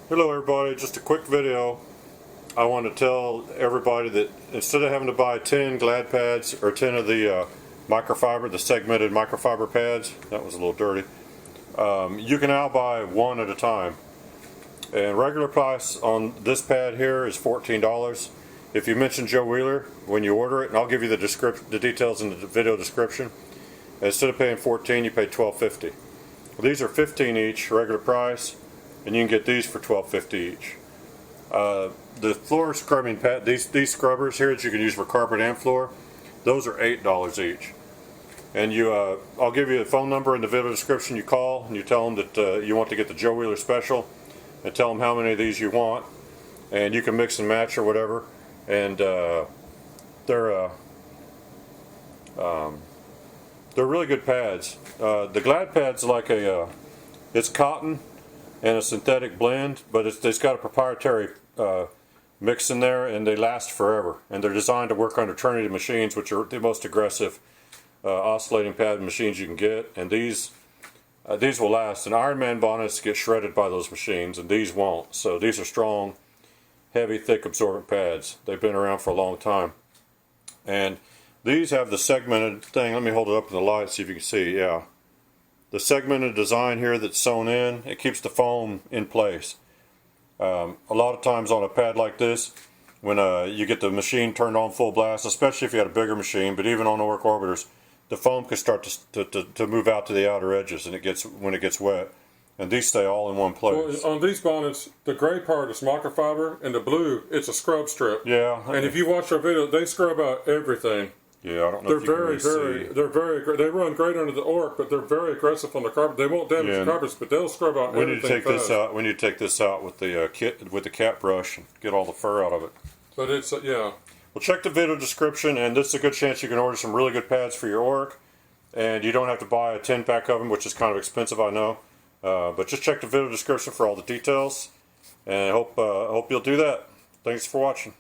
Hello everybody, just a quick video. I want to tell everybody that instead of having to buy 10 Glad pads or 10 of the microfiber, the segmented microfiber pads, that was a little dirty, you can now buy one at a time. And regular price on this pad here is $14. If you mention Joe Wheeler when you order it, and I'll give you the details in the video description, instead of paying $14 you pay $12.50. These are 15 each, regular price, and you can get these for $12.50 each. The floor scrubbing pad, these scrubbers here that you can use for carpet and floor, those are $8 each. And I'll give you a phone number in the video description. You call and you tell them that you want to get the Joe Wheeler special, and tell them how many of these you want, and you can mix and match or whatever. And they're really good pads. The Glad pad's like it's cotton and a synthetic blend, but it's got a proprietary mix in there, and they last forever. And they're designed to work under Trinity machines, which are the most aggressive oscillating pad machines you can get. And these will last. And Ironman bonnets get shredded by those machines, and these won't. So these are strong, heavy, thick, absorbent pads. They've been around for a long time. And these have the segmented thing. Let me hold it up in the light, see if you can see. Yeah. The segmented design here that's sewn in, it keeps the foam in place. A lot of times on a pad like this, when you get the machine turned on full blast, especially if you had a bigger machine, but even on Oreck Orbiters, the foam can start to move out to the outer edges, and when it gets wet. And these stay all in one place. Well, on these bonnets, the gray part is microfiber, and the blue, it's a scrub strip. Yeah. And if you watch our video, they scrub out everything. Yeah, I don't know if you can really see. They run great under the Oreck, but they're very aggressive on the carpet. They won't damage the carpets, but they'll scrub out everything. We need to take this out with the cat brush and get all the fur out of it. But it's yeah. Well, check the video description, and this is a good chance you can order some really good pads for your Oreck, and you don't have to buy a 10-pack of them, which is kind of expensive, I know. But just check the video description for all the details, and I hope you'll do that. Thanks for watching.